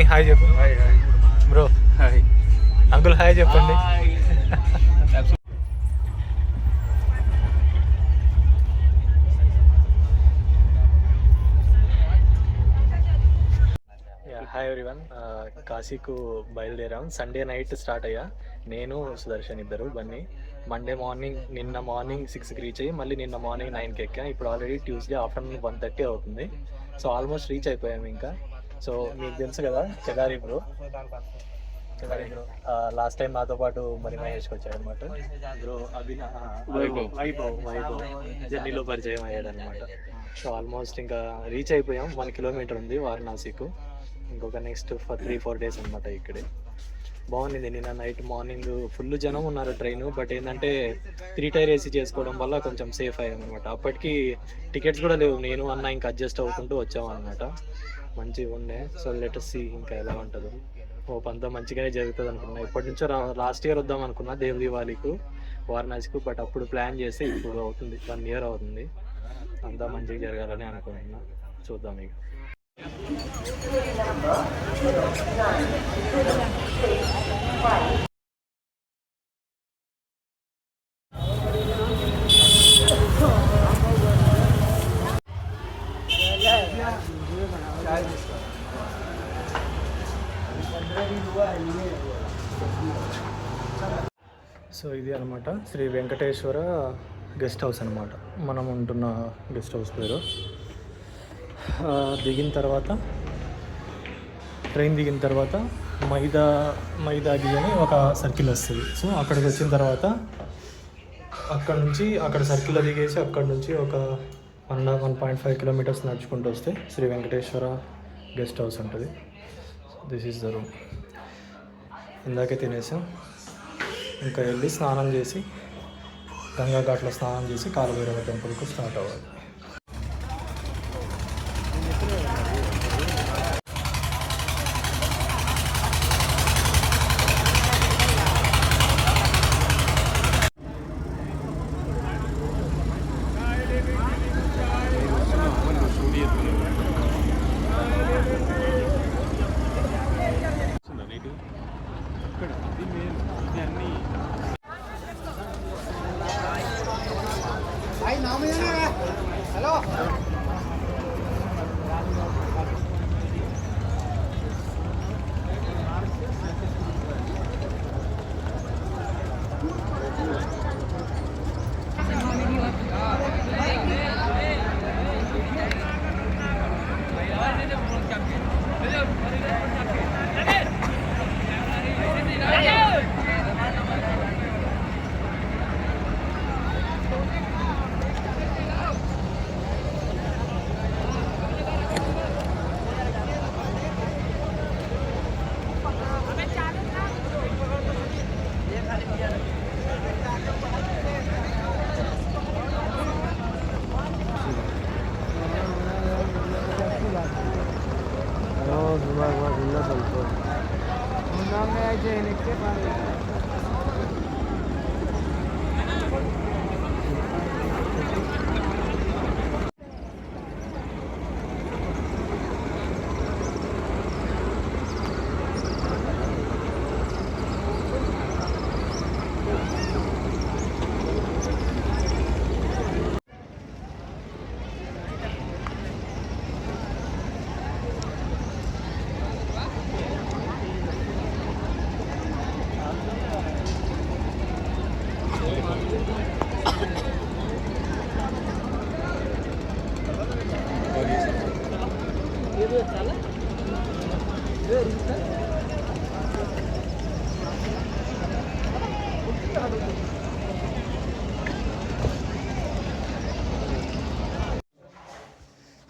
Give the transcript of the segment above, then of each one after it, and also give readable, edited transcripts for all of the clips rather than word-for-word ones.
Hi hi చెప్పు. Hi hi bro hi uncle hi చెప్పండి. Hi everyone. కాశీకు బయలుదేరాం. సండే నైట్ స్టార్ట్ అయ్యా. నేను సుదర్శన్ ఇద్దరు బన్నీ. మండే మార్నింగ్ నిన్న మార్నింగ్ 6కి రీచ్ అయ్యి మళ్ళీ నిన్న మార్నింగ్ 9కి ఎక్కా. ఇప్పుడు ఆల్రెడీ ట్యూస్డే ఆఫ్టర్నూన్ 1:30 అవుతుంది. సో ఆల్మోస్ట్ రీచ్ అయిపోయాము. ఇంకా సో మీకు తెలుసు కదా కేదారి బ్రో లాస్ట్ టైం నాతో పాటు మరి మహేష్కి వచ్చాడు అనమాట. బ్రో వైభవ్ జర్నీలో పరిచయం అయ్యాడు అనమాట. సో ఆల్మోస్ట్ ఇంకా రీచ్ అయిపోయాం. 1 కిలోమీటర్ ఉంది వారణాసికు. ఇంకొక నెక్స్ట్ 3-4 డేస్ అనమాట ఇక్కడే. బాగుంది. నిన్న నైట్ మార్నింగ్ ఫుల్ జనం ఉన్నారు ట్రైన్. బట్ ఏంటంటే 3 టైర్ ఏసీ చేసుకోవడం వల్ల కొంచెం సేఫ్ అయ్యాం అనమాట. అప్పటికి టికెట్స్ కూడా లేవు. నేను అన్న ఇంకా అడ్జస్ట్ అవుకుంటూ వచ్చాం అనమాట. మంచిగా ఉండే. సో లెటర్ సి ఇంకా ఎలా ఉంటుందో. హోప్ అంతా మంచిగానే జరుగుతుంది అనుకున్నా. ఇప్పటి నుంచో లాస్ట్ ఇయర్ వద్దాం అనుకున్నా దేవ్ దివాళీకు వారణాసికు. బట్ అప్పుడు ప్లాన్ చేస్తే ఇప్పుడు అవుతుంది 1 ఇయర్ అవుతుంది. అంతా మంచిగా జరగాలని అనుకుంటున్నా. చూద్దాం ఇక. సో ఇది అనమాట శ్రీ వెంకటేశ్వర గెస్ట్ హౌస్ అనమాట. మనం ఉంటున్న గెస్ట్ హౌస్ పేరు. ట్రైన్ దిగిన తర్వాత మైదాగి అని ఒక సర్కిల్ వస్తుంది. సో అక్కడికి వచ్చిన తర్వాత అక్కడ సర్కిల్లో దిగేసి అక్కడ నుంచి ఒక 1.5 కిలోమీటర్స్ నడుచుకుంటూ వస్తే శ్రీ వెంకటేశ్వర గెస్ట్ హౌస్ ఉంటుంది. This is the room. ఇందాకే తినేసాం. ఇంకా వెళ్ళి స్నానం చేసి గంగా ఘాట్లో స్నానం చేసి కాలభైరవ టెంపుల్కు స్టార్ట్ అవ్వాలి. హలో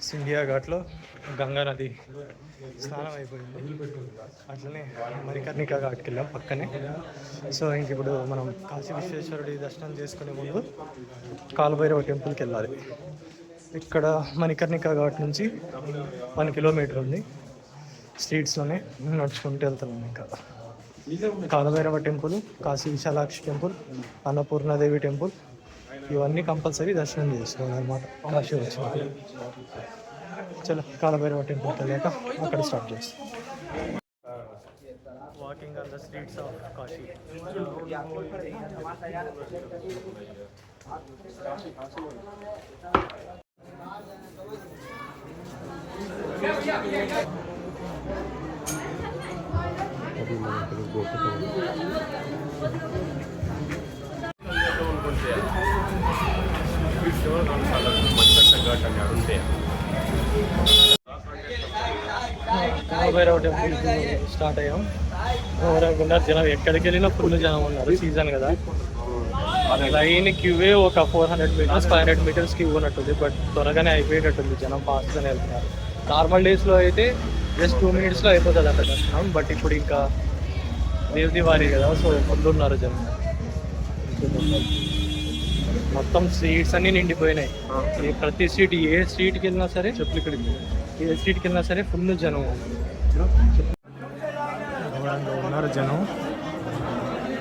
సింధియా ఘాట్లో గంగా నది స్నానం అయిపోయింది. అట్లనే మణికర్ణికా ఘాట్కి వెళ్ళాం పక్కనే. సో ఇంక ఇప్పుడు మనం కాశీ విశ్వేశ్వరుడి దర్శనం చేసుకునే ముందు కాలభైరవ టెంపుల్కి వెళ్ళాలి. ఇక్కడ మణికర్ణికా ఘాట్ నుంచి 1 కిలోమీటర్ ఉంది. స్ట్రీట్స్లోనే నడుచుకుంటూ వెళ్తున్నాం. ఇంకా Kalabhairava temple, Kashi Vishalakshi temple, Annapurnadevi temple ఇవన్నీ కంపల్సరీ దర్శనం చేసుకోవాలి అన్నమాట కాశీ వచ్చిన. చలో కాలభైరవ టెంపుల్కి వెళ్ళాక అక్కడ స్టార్ట్ చేస్తాం. Walking on the streets of Kashi. Kalabhairava temple start అయ్యాం. ఉన్నారు జనం, ఎక్కడికి వెళ్ళినా ఫుల్ జనం ఉన్నారు. సీజన్ కదా, లైన్ క్యూవే ఒక 400 మీటర్స్ 500 మీటర్స్ క్యూ ఉన్నట్టుంది. బట్ త్వరగానే అయిపోయేటట్టుంది, జనం ఫాస్ట్గానే వెళ్తున్నారు. నార్మల్ డేస్లో అయితే జస్ట్ 2 minutesలో అయిపోతుంది అంట దర్శనం. బట్ ఇప్పుడు ఇంకా దేవదివారి కదా, సో ఫుల్ ఉన్నారు జనం. మొత్తం స్ట్రీట్స్ అన్నీ నిండిపోయినాయి. ప్రతి స్ట్రీట్, ఏ స్ట్రీట్కి వెళ్ళినా సరే, ఏ స్ట్రీట్కి వెళ్ళినా సరే ఫుల్ జనం ఉన్నారు. జనం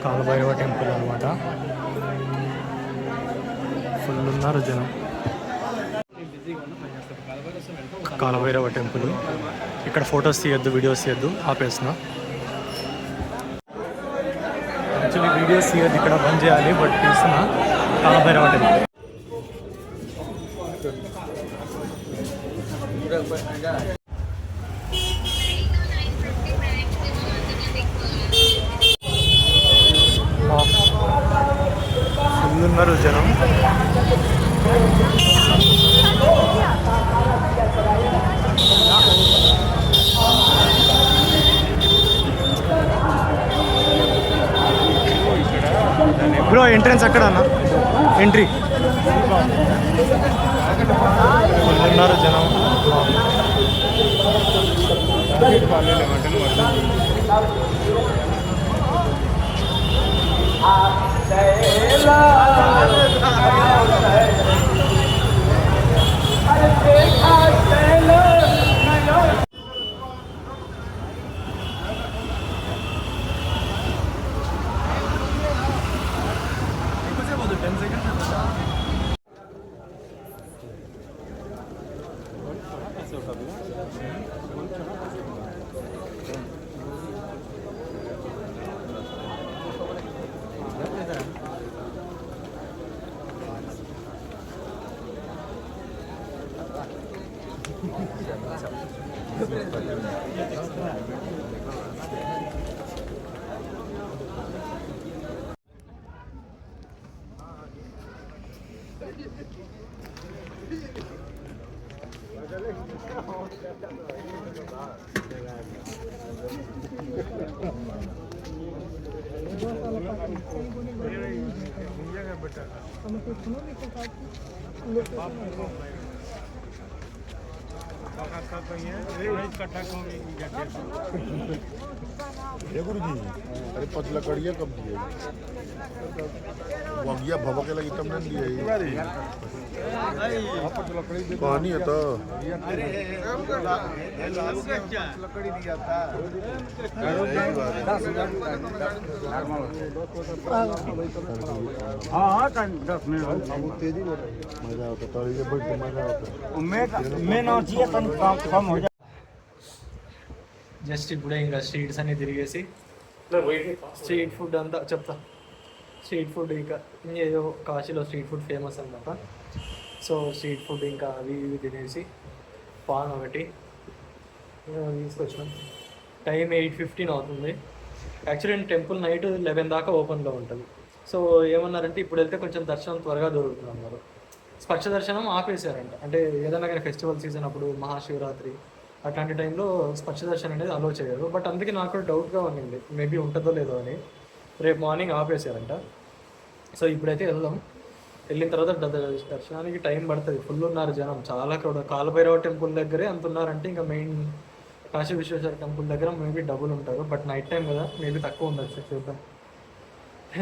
కాలభైరవ టెంపుల్ అనమాట, ఫుల్ ఉన్నారు జనం. కాలభైరవ టెంపుల్ ఇక్కడ ఫొటోస్ తీయద్దు, వీడియోస్ తీయద్దు, ఆపేసిన. యాక్చువల్లీ వీడియోస్ తీయద్దు, ఇక్కడ బంద్ చేయాలి, బట్ తీస్తున్నా. కాలభైరవ టెంపుల్ ఫుల్ ఉన్నారు జనం. బ్రో ఎంట్రన్స్ అక్కడ అన్న, ఎంట్రీ. ఫుల్ ఉన్నారు జనం. अरे पतला कड़िया कब दिए वगिया भवा के लगी तुमने दिए पानी है तो लकड़ी दिया था हाँ 10 मिनट तेजी मजा आता ताली से बढ़ मजा आता मैं ना चाहिए कम हो जाए. జస్ట్ ఇప్పుడే ఇంకా స్ట్రీట్స్ అన్ని తిరిగేసి స్ట్రీట్ ఫుడ్ అంతా చెప్తా. స్ట్రీట్ ఫుడ్ ఇంకా ఏదో కాశీలో స్ట్రీట్ ఫుడ్ ఫేమస్ అనమాట. సో స్ట్రీట్ ఫుడ్ ఇంకా అవి ఇవి తినేసి పాన్ ఒకటి తీసుకొచ్చాం. టైం 8:15 అవుతుంది. యాక్చువల్లీ టెంపుల్ నైట్ 11 దాకా ఓపెన్లో ఉంటుంది. సో ఏమన్నారంటే ఇప్పుడు వెళ్తే కొంచెం దర్శనం త్వరగా దొరుకుతుంది అన్నారు. స్పర్శ దర్శనం ఆపేశారంట. అంటే ఏదైనా కానీ ఫెస్టివల్ సీజన్ అప్పుడు, మహాశివరాత్రి అట్లాంటి టైంలో స్పర్శ దర్శనం అనేది అలో చేయరు. బట్ అందుకే నాకు డౌట్గా ఉండింది, మేబీ ఉంటుందో లేదో అని. రేపు మార్నింగ్ ఆపేశారంట. సో ఇప్పుడైతే వెళ్దాం. వెళ్ళిన తర్వాత దర్శనానికి టైం పడుతుంది. ఫుల్ ఉన్నారు జనం, చాలా క్రౌడ్. కాలభైరవ టెంపుల్ దగ్గరే అంత ఉన్నారంటే ఇంకా మెయిన్ కాశీ విశ్వేశ్వర టెంపుల్ దగ్గర మేబీ డబుల్ ఉంటారు. బట్ నైట్ టైం కదా, మేబీ తక్కువ ఉండొచ్చు. చూద్దాం,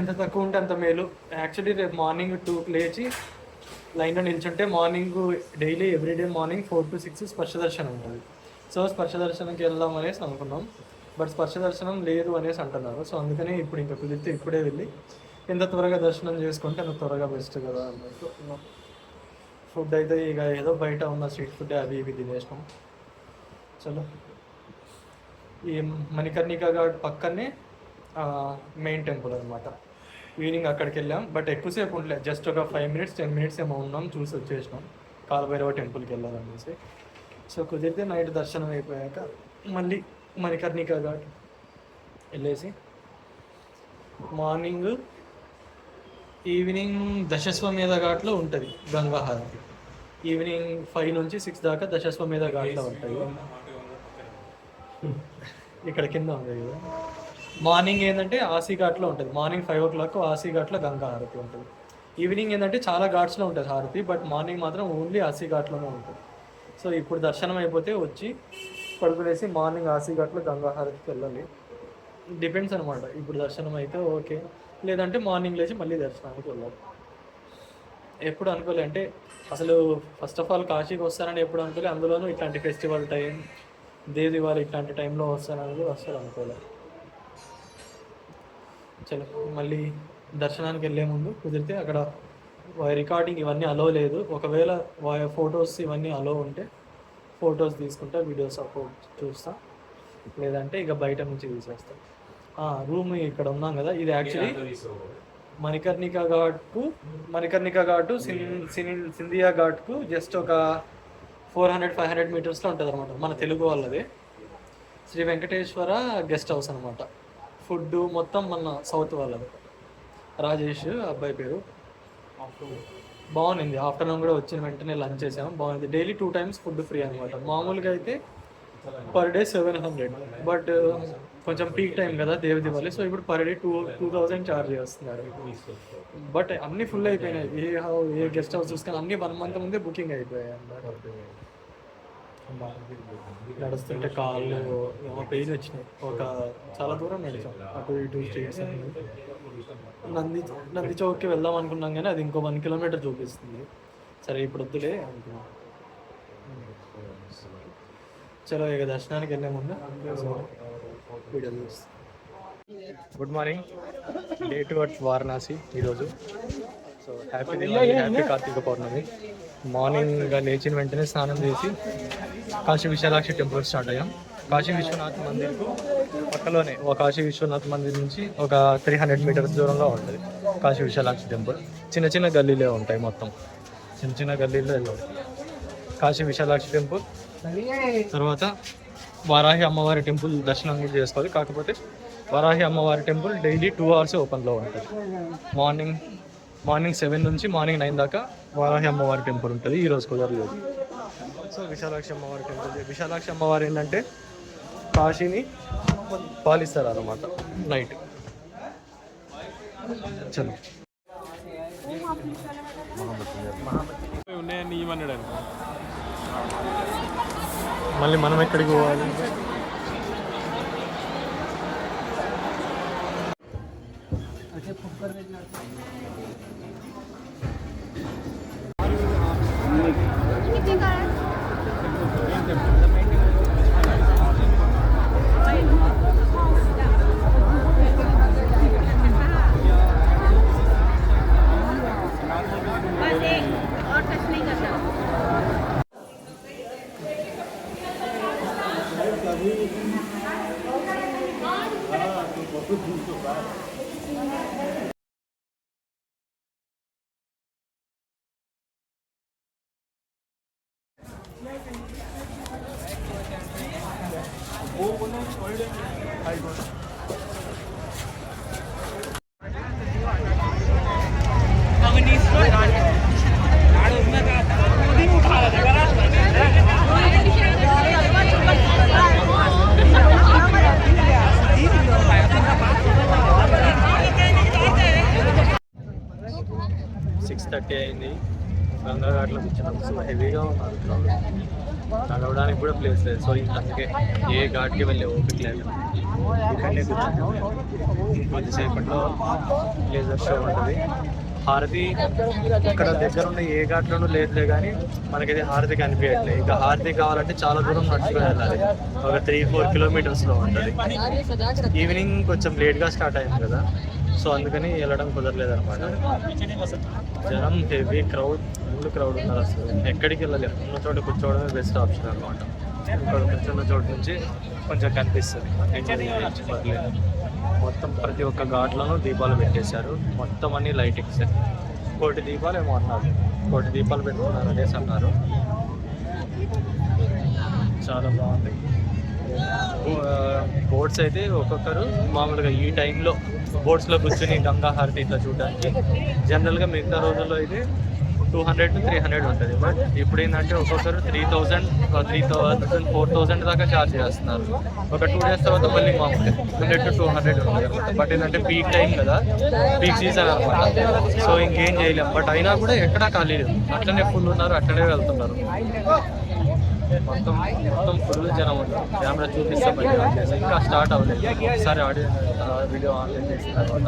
ఎంత తక్కువ ఉంటే అంత మేలు. యాక్చువల్లీ రేపు మార్నింగ్ 2కి లేచి లైన్లో నిల్చుంటే morning daily everyday morning 4 to 6 స్పర్శ దర్శనం ఉంటుంది. సో స్పర్శ దర్శనంకి వెళ్దాం అనేసి అనుకున్నాం. బట్ స్పర్శ దర్శనం లేదు అనేసి అంటున్నారు. సో అందుకనే ఇప్పుడు ఇంకా కుదిరితే ఇప్పుడే వెళ్ళి ఎంత త్వరగా దర్శనం చేసుకుంటే అంత త్వరగా బెస్ట్ కదా అన్నట్టు. ఫుడ్ అయితే ఇక ఏదో బయట ఉన్న స్ట్రీట్ ఫుడ్ అవి ఇవి తినేసినాం. చలో ఈ మణికర్ణికా ఘాట్ పక్కనే మెయిన్ టెంపుల్ అనమాట. ఈవినింగ్ అక్కడికి వెళ్ళాం, బట్ ఎక్కువసేపు ఉండలేదు, జస్ట్ ఒక 5 minutes 10 minutes ఏమో ఉన్నాం, చూసి వచ్చేసినాం. కాలభైరవ టెంపుల్కి వెళ్ళాలనేసి. సో కుదిరితే నైట్ దర్శనం అయిపోయాక మళ్ళీ మణికర్ణికా ఘాట్ వెళ్ళేసి ఈవినింగ్ దశస్వమేధ ఘాట్లో ఉంటుంది గంగా హారతి. ఈవినింగ్ 5 నుంచి 6 దాకా దశస్వమేధ ఘాట్లో ఉంటాయి. ఇక్కడ కింద ఉంది కదా. మార్నింగ్ ఏంటంటే ఆసీ ఘాట్లో ఉంటుంది, మార్నింగ్ 5 o'clock ఆసీ ఘాట్లో గంగా హారతి ఉంటుంది. ఈవినింగ్ ఏంటంటే చాలా ఘాట్స్లో ఉంటుంది హారతి, బట్ మార్నింగ్ మాత్రం ఓన్లీ ఆసీ ఘాట్లోనే ఉంటుంది. సో ఇప్పుడు దర్శనం అయిపోతే వచ్చి పడుకునేసి మార్నింగ్ ఆసీ ఘాట్లో గంగా హారతికి వెళ్ళాలి. డిపెండ్స్ అనమాట, ఇప్పుడు దర్శనం అయితే ఓకే, లేదంటే మార్నింగ్ లేచి మళ్ళీ దర్శనానికి వెళ్ళాలి. ఎప్పుడు అనుకోలే అంటే అసలు ఫస్ట్ ఆఫ్ ఆల్ కాశీకి వస్తానని ఎప్పుడు అనుకోలే, అందులోనూ ఇట్లాంటి ఫెస్టివల్ టైం, దేవివారు ఇట్లాంటి టైంలో వస్తానని అసలు అనుకోలే. చలో మళ్ళీ దర్శనానికి వెళ్ళే ముందు కుదిరితే అక్కడ రికార్డింగ్ ఇవన్నీ అలో లేదు, ఒకవేళ ఫొటోస్ ఇవన్నీ అలో ఉంటే ఫొటోస్ తీసుకుంటా, వీడియోస్ అప్లోడ్ చూస్తా, లేదంటే ఇక బయట నుంచి తీసేస్తా. రూమ్ ఇక్కడ ఉన్నాం కదా, ఇది యాక్చువల్లీ మణికర్ణికా ఘాటు సింధియా ఘాట్కు జస్ట్ ఒక 400-500 మీటర్స్లో ఉంటుంది అనమాట. మన తెలుగు వాళ్ళది శ్రీ వెంకటేశ్వర గెస్ట్ హౌస్ అనమాట. ఫుడ్ మొత్తం మన సౌత్ వాళ్ళది, రాజేష్ అబ్బాయి పేరు. బాగుంది, ఆఫ్టర్నూన్ కూడా వచ్చిన వెంటనే లంచ్ చేసాము, బాగుంది. డైలీ 2 times ఫుడ్ ఫ్రీ అనమాట. మామూలుగా అయితే పర్ డే 700, బట్ కొంచెం పీక్ టైం కదా దేవి దివాలి, సో ఇప్పుడు పర్ డే 2000 ఛార్జ్ చేస్తున్నారు. బట్ అన్నీ ఫుల్ అయిపోయినాయి, ఏ గెస్ట్ హౌస్ చూసుకొని అన్నీ 1 month ముందే బుకింగ్ అయిపోయాయి అన్నమాట. నడుస్తుంటే కాళ్ళు ఏమో పెయిన్ వచ్చినాయి, చాలా దూరం నడిచాం, అటు ఇటు స్ట్రీట్స్. నంది చౌక్కి వెళ్దాం అనుకున్నాం కానీ అది ఇంకో 1 kilometer చూపిస్తుంది. సరే ఇప్పుడు వద్దులే అనుకున్నాం. చలో ఇక దర్శనానికి వెళ్ళే ముందు వీడియో చూస్తాం. Good morning, day 2 at Varanasi ఈరోజు. సో హ్యాపీ కార్తీక పౌర్ణమి. మార్నింగ్ లేచిన వెంటనే స్నానం చేసి కాశీ విశాలాక్షి టెంపుల్ స్టార్ట్ అయ్యాం. కాశీ విశ్వనాథ్ మందిర్కు పక్కలోనే కాశీ విశ్వనాథ్ మందిర్ నుంచి ఒక 300 meters దూరంలో ఉంటుంది కాశీ విశాలాక్షి టెంపుల్. చిన్న చిన్న గల్లీలే ఉంటాయి, మొత్తం చిన్న గల్లీలో వెళ్ళాలి. కాశీ విశాలాక్షి టెంపుల్ తర్వాత వారాహి అమ్మవారి టెంపుల్ దర్శనం కూడా చేసుకోవాలి. కాకపోతే వారాహి అమ్మవారి టెంపుల్ డైలీ 2 hours ఓపెన్లో ఉంటుంది. మార్నింగ్ 7 నుంచి మార్నింగ్ 9 దాకా వారాహి అమ్మవారి టెంపుల్ ఉంటుంది. ఈరోజు కుదరలేదు. సో విశాలాక్షి అమ్మవారి టెంపుల్. విశాలాక్షి అమ్మవారు ఏంటంటే కాశీని పాలిస్తారు అన్నమాట నైట్. చలో మళ్ళీ మనం ఎక్కడికి పోవాలి? అయింది. గంగా ఘాట్లో కూర్చున్నాం. సో హెవీగా ఉన్నారు, నడవడానికి కూడా ప్లేస్ లేదు. సో అందుకే ఏ ఘాట్కి వెళ్ళే ఓపిక లేదు. ఇక్కడనే కూర్చున్నాం. కొద్దిసేపట్లో లేజర్ షో ఉంటుంది. హారతి ఇక్కడ దగ్గర ఉన్న ఏ ఘాట్లోనూ లేదులే, కానీ మనకైతే హారతి కనిపించట్లేదు. ఇంకా హారతి కావాలంటే చాలా దూరం నడుచుకుని వెళ్ళాలి, ఒక 3-4 kilometersలో ఉంటుంది. ఈవినింగ్ కొంచెం లేట్గా స్టార్ట్ అయింది కదా, సో అందుకని వెళ్ళడం కుదరలేదు అనమాట. జనం హెవీ క్రౌడ్, ఫుల్ క్రౌడ్ ఉన్నారు. అసలు ఎక్కడికి వెళ్ళలేము, ఉన్న చోట కూర్చోవడమే బెస్ట్ ఆప్షన్ అనమాట. ఇక్కడ కూర్చున్న చోటు నుంచి కొంచెం కనిపిస్తుంది. పర్లేదు. మొత్తం ప్రతి ఒక్క ఘాట్లోనూ దీపాలు పెట్టేశారు. మొత్తం అన్ని లైటింగ్స్. 1,000 దీపాలు ఏమో అన్నారు. 1,000 దీపాలు పెట్టుకున్నారు అనేసి అన్నారు. చాలా బాగుంది. బోట్స్ అయితే ఒక్కొక్కరు మామూలుగా ఈ టైంలో బోట్స్లో కూర్చొని గంగా హారతి ఇట్లా చూడడానికి జనరల్గా మిగతా రోజుల్లో అయితే 200 to 300 ఉంటుంది. బట్ ఇప్పుడు ఏంటంటే ఒక్కొక్కరు 3,000, 4,000 దాకా ఛార్జ్ చేస్తున్నారు. ఒక 2 days తర్వాత మళ్ళీ మామూలుగా 100 to 200 ఉంటుంది అనమాట. బట్ ఏంటంటే పీక్ టైం కదా, పీక్ సీజన్ అనమాట. సో ఇంకేం చేయలేం. బట్ అయినా కూడా ఎక్కడా ఖాళీ లేదు, అట్లనే ఫుల్ ఉన్నారు, అట్లనే వెళ్తున్నారు. మొత్తం ఫుల్ జనం ఉంటారు. కెమెరా చూపిస్తాం ఇంకా స్టార్ట్ అవ్వలేదు. ఒకసారి ఆడియో వీడియో ఆన్లైన్ చేసిన తర్వాత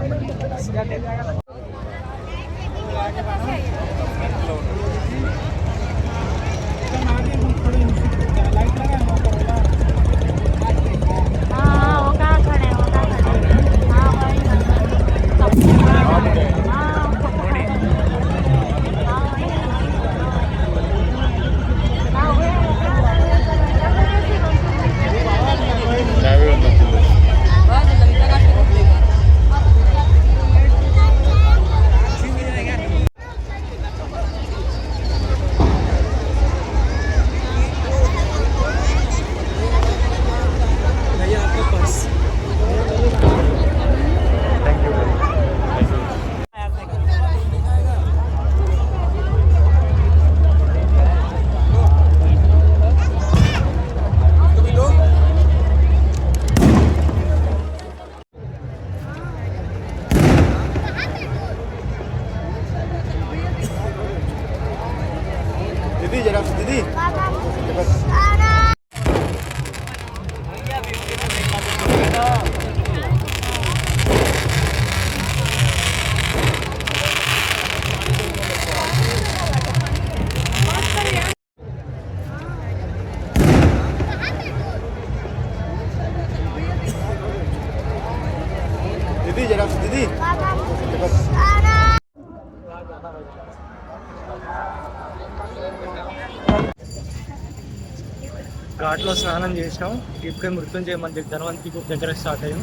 ఘాట్లో స్నానం చేసినాం. ఇప్పుడే మృత్యుంజయ మందిర్ ధన్వంతరి గ్రూప్ దగ్గర స్టార్ట్ అయ్యాం.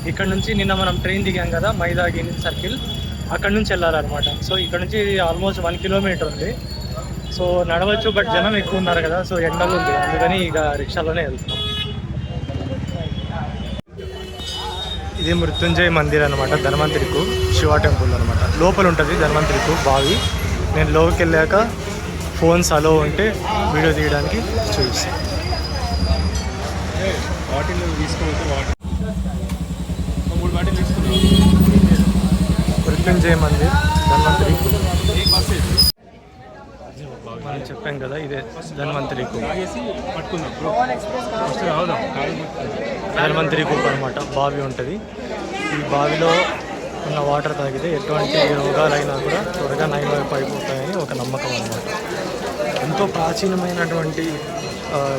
ఇక్కడ నుంచి నిన్న మనం ట్రైన్ దిగాం కదా, మైదాగిని సర్కిల్, అక్కడ నుంచి వెళ్ళాలన్నమాట. సో ఇక్కడ నుంచి ఆల్మోస్ట్ 1 kilometer ఉంది. సో నడవచ్చు, బట్ జనం ఎక్కువ ఉన్నారు కదా, సో ఎండలు ఉంది, అందుకని ఇక రిక్షాలోనే వెళ్తున్నాం. ఇది మృత్యుంజయ మందిర్ అనమాట, ధన్వంతరికి శివ టెంపుల్ అనమాట. లోపల ఉంటుంది ధన్వంతరికి బావి. నేను లోకి వెళ్ళాక ఫోన్స్ అలో ఉంటే వీడియో తీయడానికి చూపిస్తాను. మృత్యుంజయ మందిర్ ధన్వంతరి. మనం చెప్పాం కదా ఇదే ధన్వంతరి కూప్. ధన్వంతరి కూప్ అనమాట, బావి ఉంటుంది. ఈ బావిలో ఉన్న వాటర్ తాగితే ఎటువంటి రోగాలైనా కూడా త్వరగా నయమైపోతాయని ఒక నమ్మకం అనమాట. ఎంతో ప్రాచీనమైనటువంటి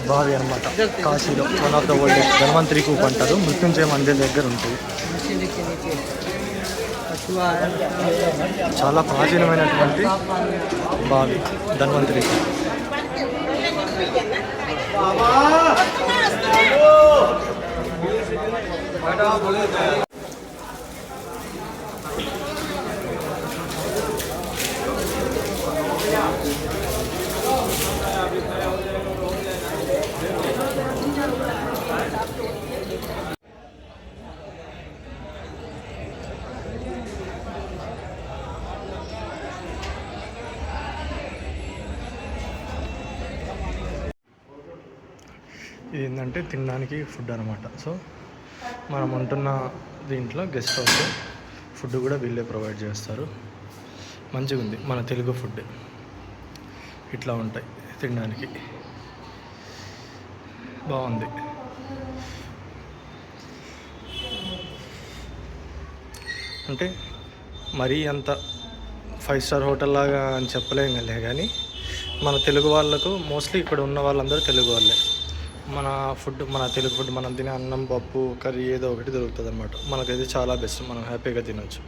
బావి అనమాట. కాశీలో one of the oldest Dhanvantari Koop అంటారు. మృత్యుంజయ మందిర్ దగ్గర ఉంటుంది. చాలా ప్రాచీనమైనటువంటి బావి ధన్వంతరి కూప్. ఇది ఏంటంటే తినడానికి ఫుడ్ అనమాట. సో మనం ఉంటున్న దీంట్లో గెస్ట్ హౌస్ ఫుడ్ కూడా వీళ్ళే ప్రొవైడ్ చేస్తారు. మంచిగా ఉంది, మన తెలుగు ఫుడ్. ఇట్లా ఉంటాయి తినడానికి, బాగుంది. అంటే మరీ అంత 5 star హోటల్ లాగా అని చెప్పలేం కదా, కానీ మన తెలుగు వాళ్ళకు మోస్ట్లీ ఇక్కడ ఉన్న వాళ్ళందరూ తెలుగు వాళ్ళే. మన ఫుడ్, మన తెలుగు ఫుడ్, మనం తినే అన్నం, పప్పు, కర్రీ ఏదో ఒకటి దొరుకుతుంది అనమాట. మనకైతే చాలా బెస్ట్, మనం హ్యాపీగా తినొచ్చు.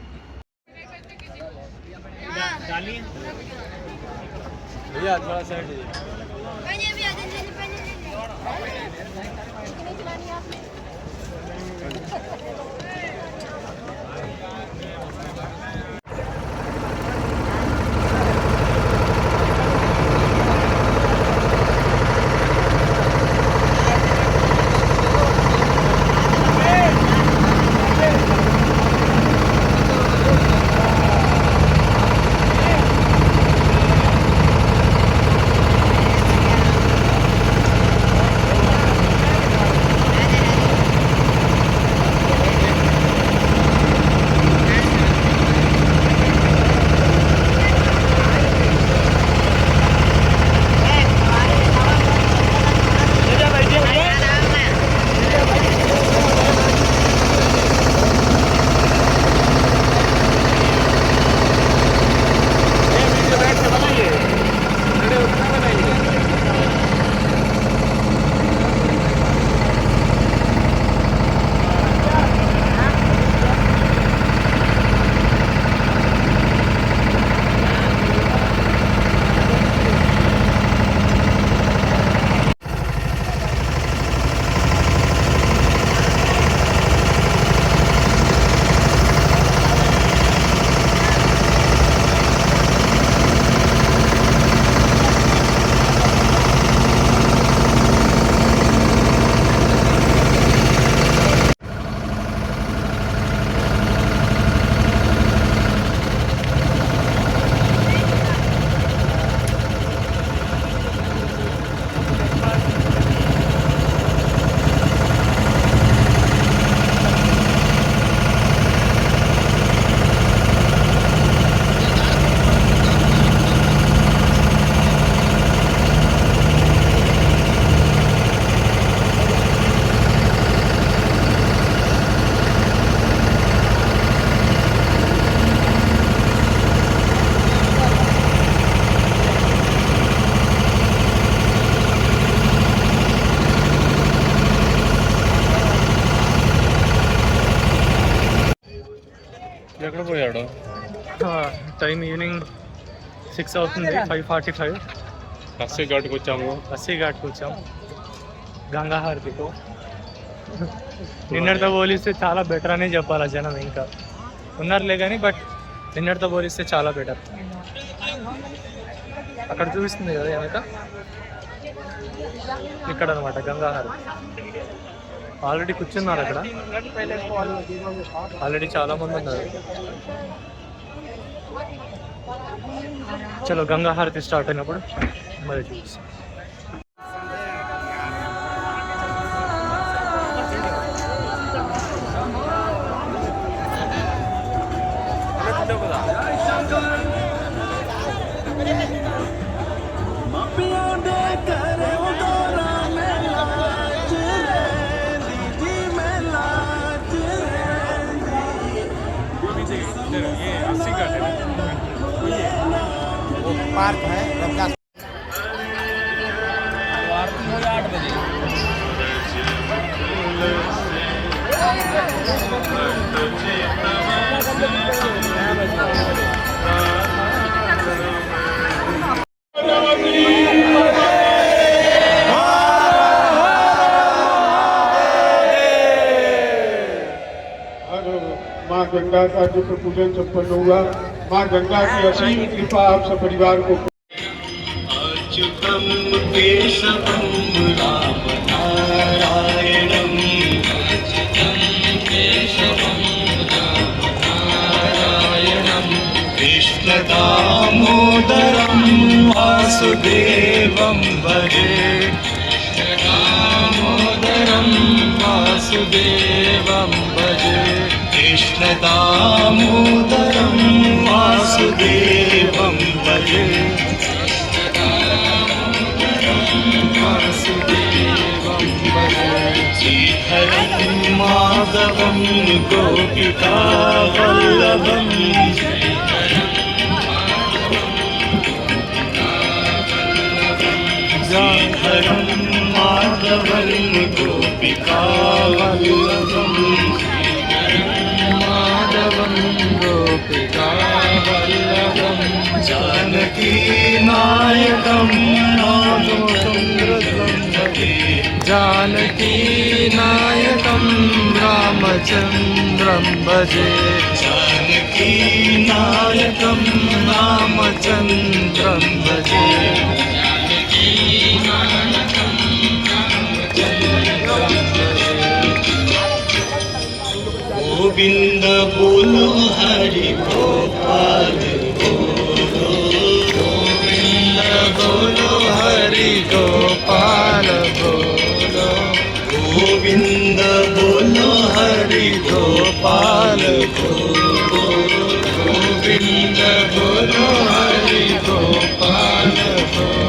ఎక్కడ పోయాడు? టైం ఈవినింగ్ 6 అవుతుంది, 5:45. లస్సీ ఘాట్కి వచ్చాము. లస్సీ ఘాట్కి వచ్చాం గంగా హారతితో. నిన్నటితో పోలిస్తే చాలా బెటర్ అనే చెప్పాలి. జనం ఇంకా ఉన్నారులే కానీ, బట్ నిన్నటితో పోలిస్తే చాలా బెటర్. అక్కడ చూపిస్తుంది కదా వెనక, ఇక్కడ అనమాట గంగా హారతి. ఆల్రెడీ కూర్చున్నారు అక్కడ, ఆల్రెడీ చాలా మంది ఉన్నారు. చలో గంగా హారతి స్టార్ట్ అయినప్పుడు మరి చూపిస్తాం. पार्क है गंगा। माँ गंगा का जो पूजन संपन्न हुआ, माँ गंगा की असीम कृपा आप सब परिवार को। अच्युतम केशवम राम नारायणम, अच्युतम केशवम राम नारायणम, कृष्ण दामोदरम वासुदेवम भजे, कृष्ण दामोदरम वासुदेवम भजे, कृष्ण दामोदरं वासुदेवं भजे, वासुदेवं भजे, श्रीधरं माधवं गोपिका वल्लभं, श्रीधरं माधवं गोपिका वल्लभं, गोपिका वल्लभं, जानकी नायकं नाथं भजे। नायकं रामचन्द्रं भजे जानकी नायकं रामचन्द्रं भजे गोविंद बोलो हरि गोपाल बोलो गोविंद बोलो हरि गोपाल बोलो गोविंद बोलो हरि गोपाल बोलो गोविंद बोलो हरि गोपाल बोलो।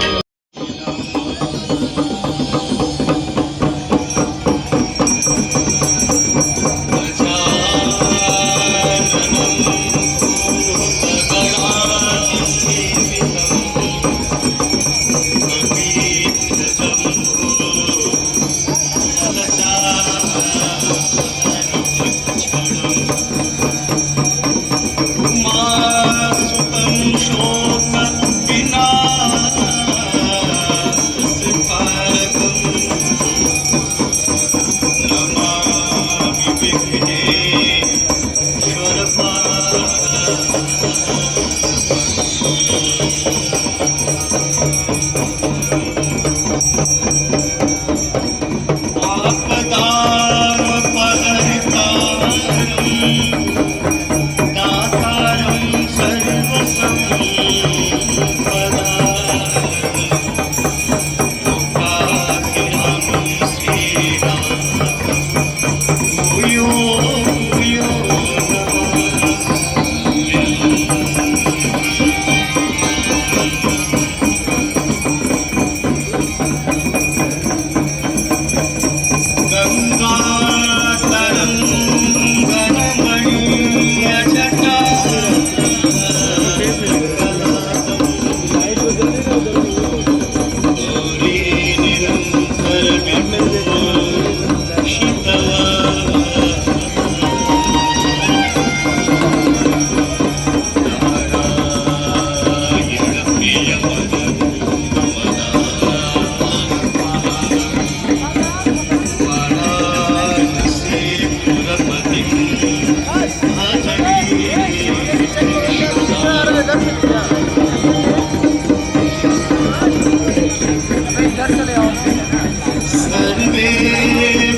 सर्वे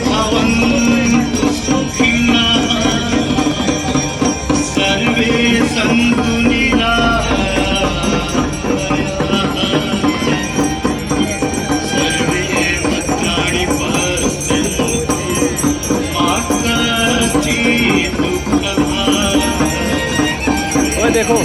भवन्तु सुखिनः सर्वे सन्तु निरामयाः सर्वे भद्राणि पश्यन्तु मा कश्चित् दुःखभाग्। ओए देखो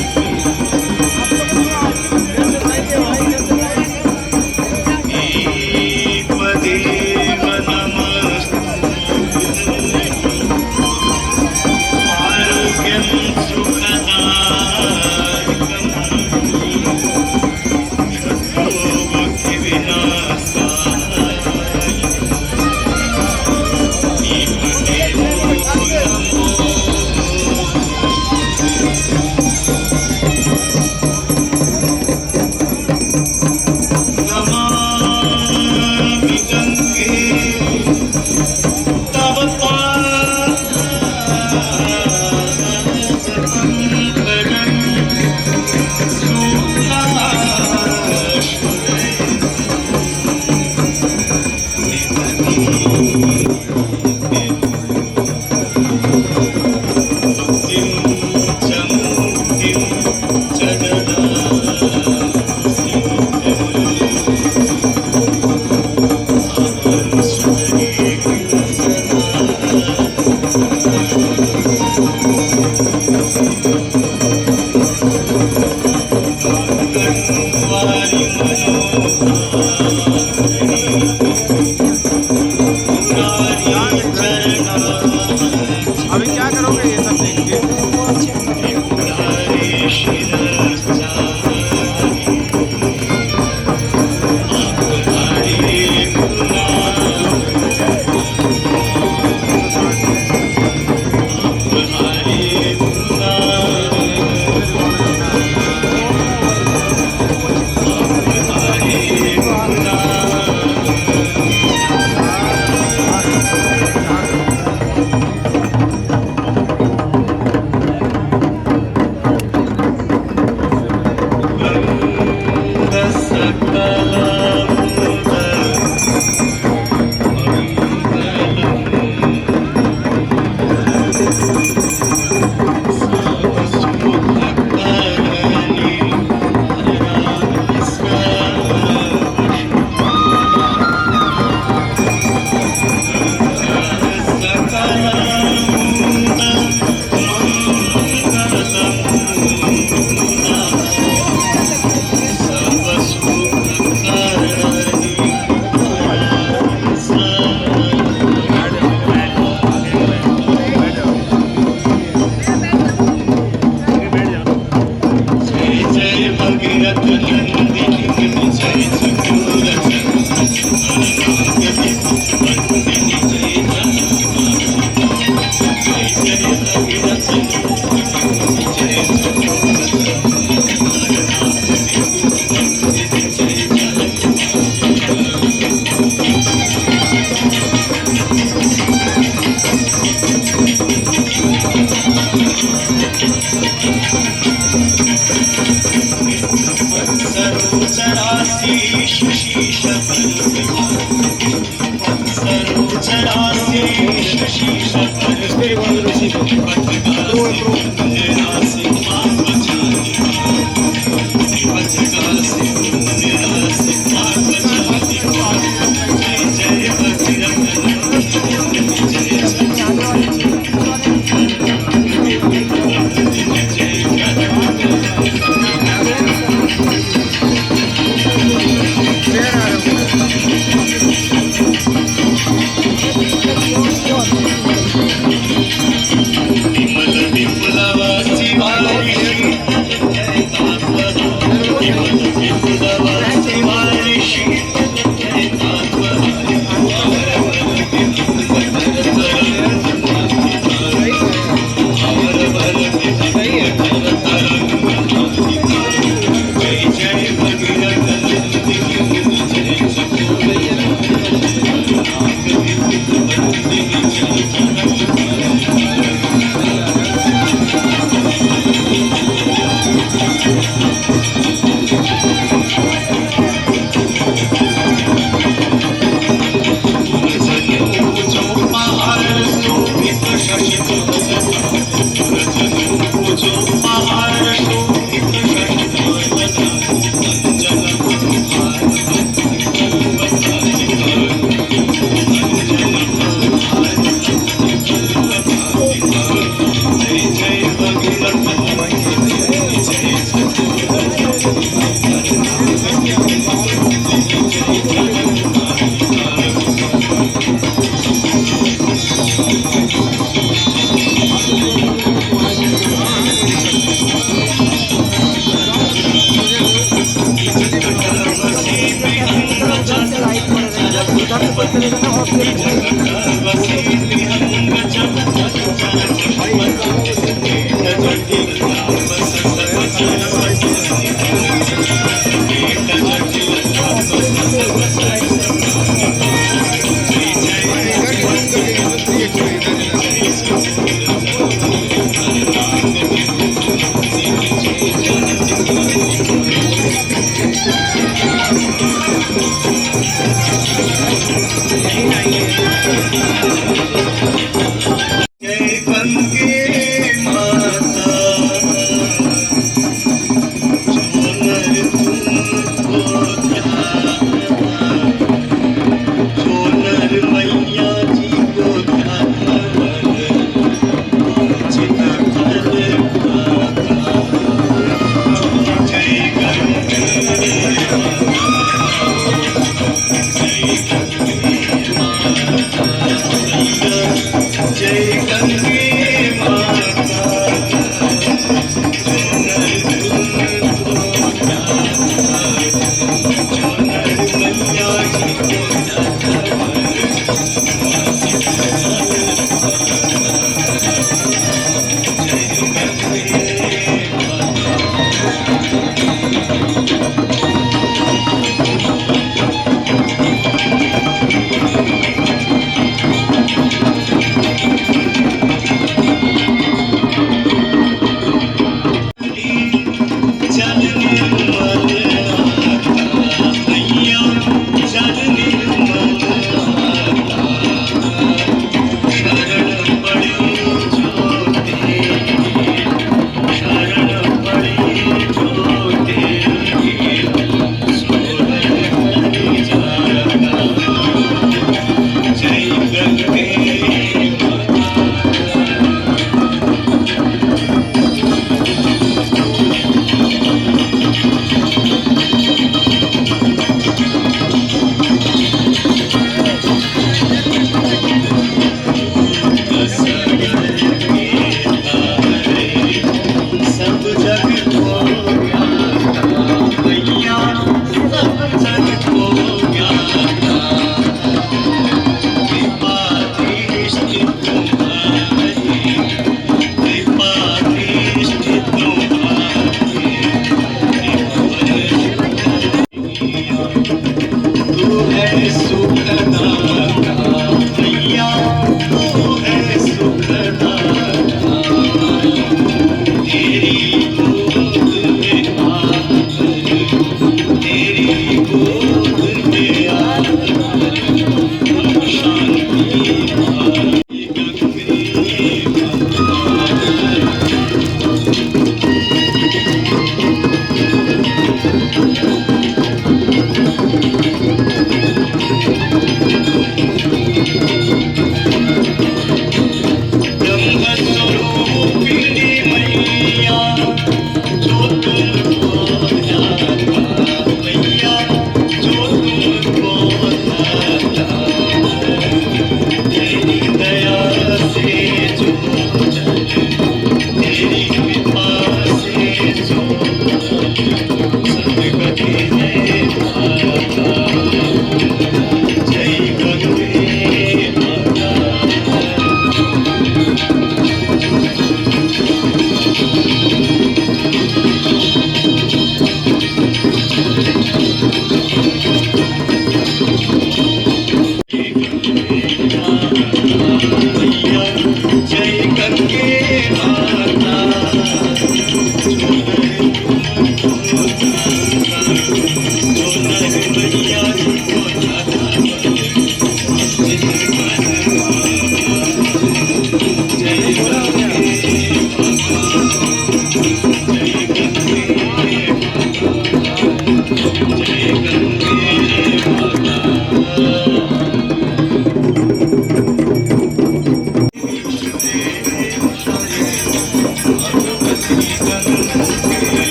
नहीं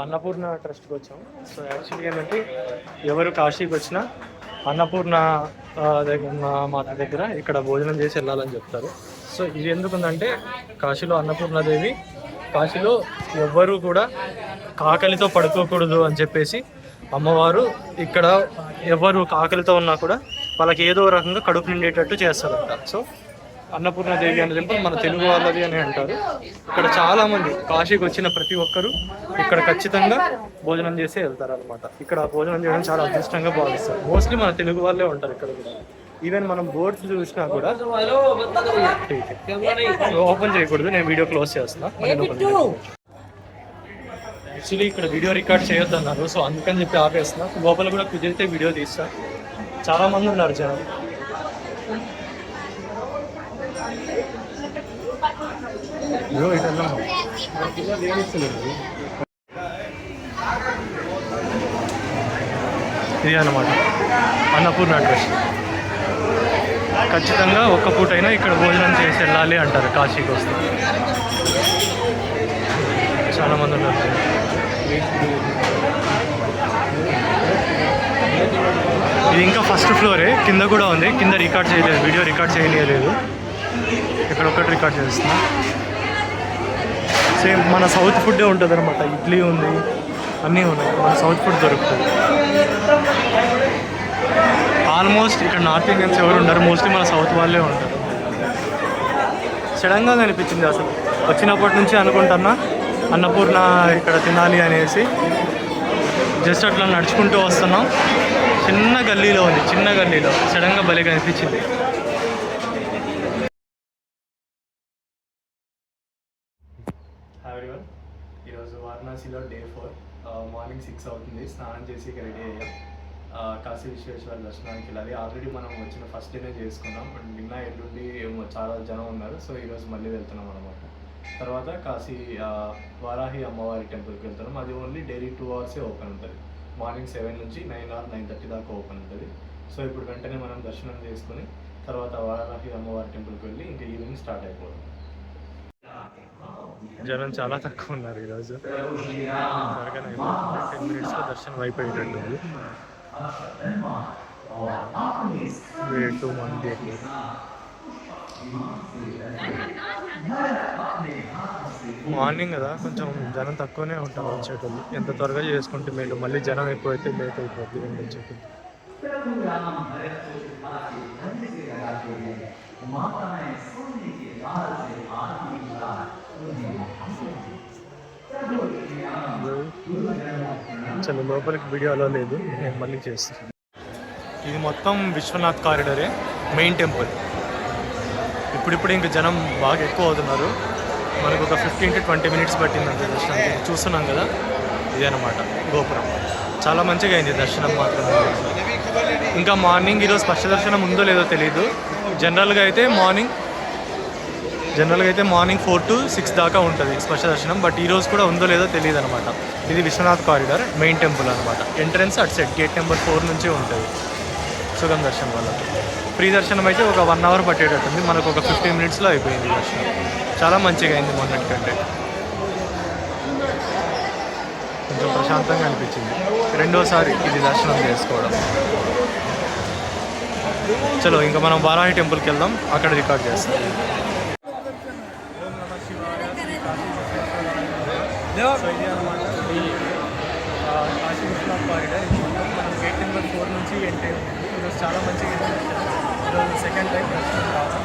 అన్నపూర్ణ ట్రస్ట్కి వచ్చాం. సో యాక్చువల్గా ఏంటంటే ఎవరు కాశీకి వచ్చినా అన్నపూర్ణ మాత దగ్గర ఇక్కడ భోజనం చేసి వెళ్ళాలని చెప్తారు. సో ఇది ఎందుకుందంటే కాశీలో అన్నపూర్ణాదేవి, కాశీలో ఎవ్వరూ కూడా ఆకలితో పడుకోకూడదు అని చెప్పేసి అమ్మవారు ఇక్కడ ఎవరు ఆకలితో ఉన్నా కూడా వాళ్ళకి ఏదో రకంగా కడుపు నిండేటట్టు చేస్తారంట. సో అన్నపూర్ణాదేవి అనే టెంపుల్ మన తెలుగు వాళ్ళది అని అంటారు. ఇక్కడ చాలా మంది కాశీకి వచ్చిన ప్రతి ఒక్కరు ఇక్కడ ఖచ్చితంగా భోజనం చేసి వెళ్తారు అనమాట. ఇక్కడ భోజనం చేయడం చాలా అదృష్టంగా భావిస్తారు. మోస్ట్లీ మన తెలుగు వాళ్ళే ఉంటారు ఇక్కడ కూడా. ఈవెన్ మనం బోర్డ్స్ చూసినా కూడా ఓపెన్ చేయకూడదు. నేను వీడియో క్లోజ్ చేస్తున్నా. యాక్చువల్లీ ఇక్కడ వీడియో రికార్డ్ చేయొద్దు అన్నారు. సో అందుకని చెప్పి ఆపేస్తున్నా. లోపల కూడా కుదిరితే వీడియో తీస్తా. చాలా మంది ఉన్నారు జనం. ఇది అన్నమాట అన్నపూర్ణ ట్రస్ట్. ఖచ్చితంగా ఒక్క పూటైనా ఇక్కడ భోజనం చేసి వెళ్ళాలి అంటారు కాశీకి వస్తే. చాలా మంది ఉన్నారు. ఇది ఇంకా ఫస్ట్ ఫ్లోరే, కింద కూడా ఉంది. కింద రికార్డ్ చేయలేదు, వీడియో రికార్డ్ చేయలేదు. ఇక్కడ ఒకటి రికార్డ్ చేస్తున్నా. సేమ్ మన సౌత్ ఫుడ్డే ఉంటుంది అనమాట. ఇడ్లీ ఉంది, అన్నీ ఉన్నాయి. మన సౌత్ ఫుడ్ దొరుకుతుంది. ఆల్మోస్ట్ ఇక్కడ నార్త్ ఇండియన్స్ ఎవరు ఉండరు. మోస్ట్లీ మన సౌత్ వాళ్ళే ఉంటారు. సడన్గా అనిపించింది అసలు. వచ్చినప్పటి నుంచి అనుకుంటున్నా అన్నపూర్ణ ఇక్కడ తినాలి అనేసి. జస్ట్ అట్లా నడుచుకుంటూ వస్తున్నాం. చిన్న గల్లీలో ఉంది, చిన్న గల్లీలో సడన్గా భలేగా అనిపించింది. ఈరోజు వారణాసిలో డే 4 మార్నింగ్ 6 అవుతుంది. స్నానం చేసి ఇక్కడ రెడీ అయ్యాం. కాశీ విశ్వేశ్వర దర్శనానికి వెళ్ళాలి. ఆల్రెడీ మనం వచ్చిన ఫస్ట్ డేనే చేసుకున్నాం. బట్ నిన్న ఎల్లుండి చాలా జనం ఉన్నారు. సో ఈరోజు మళ్ళీ వెళ్తున్నాం అనమాట. తర్వాత కాశీ వారాహి అమ్మవారి టెంపుల్కి వెళ్తున్నాం. అది ఓన్లీ డైలీ 2 అవర్సే ఓపెన్ ఉంటుంది. మార్నింగ్ 7 నుంచి 9 or 9:30 దాకా ఓపెన్ ఉంటుంది. సో ఇప్పుడు వెంటనే మనం దర్శనం చేసుకుని తర్వాత వారాహి అమ్మవారి టెంపుల్కి వెళ్ళి ఇంకా ఈవినింగ్ స్టార్ట్ అయిపోతుంది. జనం చాలా తక్కువ ఉన్నారు ఈరోజు. త్వరగా 10 minutesలో దర్శనం అయిపోయేటట్టుంది. వేటు మంది మార్నింగ్ కదా, కొంచెం జనం తక్కువనే ఉంటారు వచ్చేటోళ్ళు. ఎంత త్వరగా చేసుకుంటే మేలు. మళ్ళీ జనం ఎక్కువైతే లేట్ అయిపోద్ది వచ్చేటోళ్ళు. చలో లోపలికి వీడియో అలా లేదు, నేను మళ్ళీ చేస్తాను. ఇది మొత్తం విశ్వనాథ్ కారిడరే, మెయిన్ టెంపుల్. ఇప్పుడిప్పుడు ఇంకా జనం బాగా ఎక్కువ అవుతున్నారు. మనకు ఒక 15 to 20 minutes పట్టిందంటే దర్శనానికి. చూస్తున్నాం కదా, ఇదే అనమాట గోపురం. చాలా మంచిగా అయింది దర్శనం మాత్రం. ఇంకా మార్నింగ్ ఈరోజు స్పర్శ దర్శనం ఉందో లేదో తెలియదు. జనరల్గా అయితే మార్నింగ్ 4 to 6 దాకా ఉంటుంది స్పర్శ దర్శనం. బట్ ఈరోజు కూడా ఉందో లేదో తెలియదు అనమాట. ఇది విశ్వనాథ్ కారిడార్ మెయిన్ టెంపుల్ అనమాట. ఎంట్రన్స్ అటు సైడ్ గేట్ నెంబర్ 4 నుంచి ఉంటుంది సుగం దర్శనం వల్ల. ఫ్రీ దర్శనం అయితే ఒక 1 hour పట్టేటట్టుంది. మనకు ఒక 15 minutesలో అయిపోయింది దర్శనం. చాలా మంచిగా అయింది మొన్నటికంటే. కొంచెం ప్రశాంతంగా అనిపించింది రెండోసారి ఇది దర్శనం చేసుకోవడం. చలో ఇంకా మనం వారాహి టెంపుల్కి వెళ్దాం, అక్కడ రికార్డ్ చేస్తాం. సో ఇది అనమాట కాశీ విశ్వనాథ్ కారిడార్. ఇది మొత్తం మనం గేట్ నెంబర్ 4 నుంచి ఎంట్రీ ఉంది. ఈరోజు చాలా మంచిగా ఈరోజు సెకండ్ టైం దర్శనం కావడం.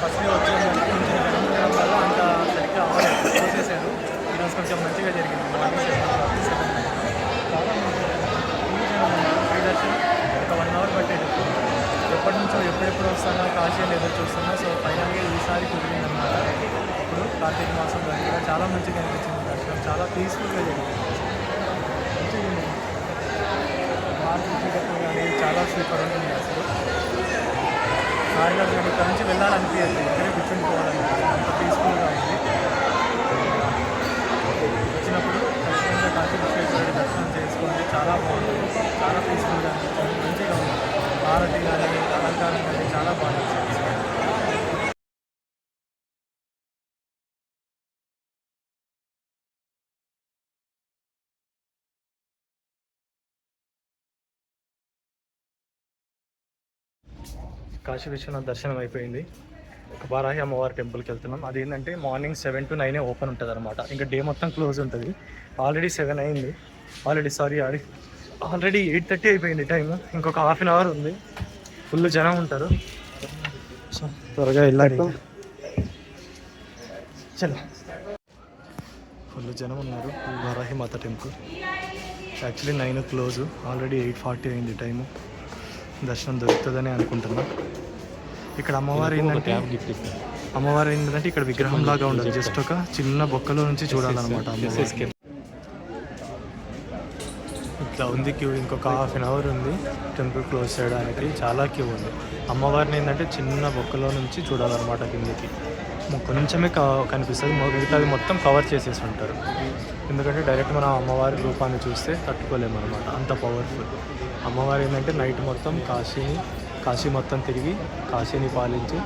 ఫస్ట్ వచ్చేసి కొంచెం జనం వల్ల అంత సరిగ్గా అవ్వలేదు, చూసేసారు. ఈరోజు కొంచెం మంచిగా జరిగింది. మార్నింగ్ 7 చాలా మంచిగా ఫ్రీ దర్శనం ఒక 1 hour పట్టేటప్పుడు. ఎప్పటి నుంచో ఎప్పుడెప్పుడు వస్తానో కాశీ అని ఎదురు చూస్తున్నా. సో ఫైనల్గా ఈసారి కుదిరింది అన్నమాట. ఇప్పుడు కార్తీక మాసం దగ్గర చాలా మంచిగా అనిపించింది దర్శనం. చాలా పీస్ఫుల్గా జరిగింది. మంచిగా ఉంది. మార్కెట్ కానీ చాలా సూపర్ ఉంటుంది అసలు. కారిడార్ కానీ ఇక్కడ నుంచి వెళ్ళాలనిపించదు, ఇక్కడే కూర్చొని పోవాలనిపించింది. అంత పీస్ఫుల్గా ఉంది. వచ్చినప్పుడు ఖచ్చితంగా కాశీ విశ్వేశ్వరుడి దర్శనం చేసుకోండి. చాలా బాగుంటుంది, చాలా పీస్ఫుల్గా అనిపించింది. మంచిగా ఉంది. హారతి కానీ అలంకారం కానీ చాలా బాగా నచ్చింది. కాశీ విశ్వనాథ్ దర్శనం అయిపోయింది. ఒక వారాహి అమ్మవారి టెంపుల్కి వెళ్తున్నాం. అది ఏంటంటే మార్నింగ్ 7 to 9 ఓపెన్ ఉంటుంది అనమాట. ఇంకా డే మొత్తం క్లోజ్ ఉంటుంది. ఆల్రెడీ 7 అయింది. ఆల్రెడీ 8:30 అయిపోయింది టైం. ఇంకొక హాఫ్ అన్ అవర్ ఉంది. ఫుల్ జనం ఉంటారు. సో త్వరగా వెళ్ళాలి. చలో, ఫుల్ జనం ఉన్నారు. వారాహి మాత టెంపుల్. Actually 9 close. ఆల్రెడీ 8:40 అయింది టైము. దర్శనం దొరుకుతుందని అనుకుంటున్నా. ఇక్కడ అమ్మవారు ఏంటంటే ఇక్కడ విగ్రహం లాగా ఉండదు, జస్ట్ ఒక చిన్న బొక్కలో నుంచి చూడాలన్నమాట. ఇట్లా ఉంది క్యూ. ఇంకొక హాఫ్ అన్ అవర్ ఉంది టెంపుల్ క్లోజ్ చేయడానికి. చాలా క్యూ ఉంది. అమ్మవారిని ఏంటంటే చిన్న బొక్కలో నుంచి చూడాలన్నమాట కిందకి. కొంచెమే కనిపిస్తుంది, మిగతాది మొత్తం కవర్ చేసేసి ఉంటారు. ఎందుకంటే డైరెక్ట్ మనం అమ్మవారి రూపాన్ని చూస్తే తట్టుకోలేము అనమాట, అంత పవర్ఫుల్. అమ్మవారు ఏంటంటే నైట్ మొత్తం కాశీ మొత్తం తిరిగి కాశీని పాలించి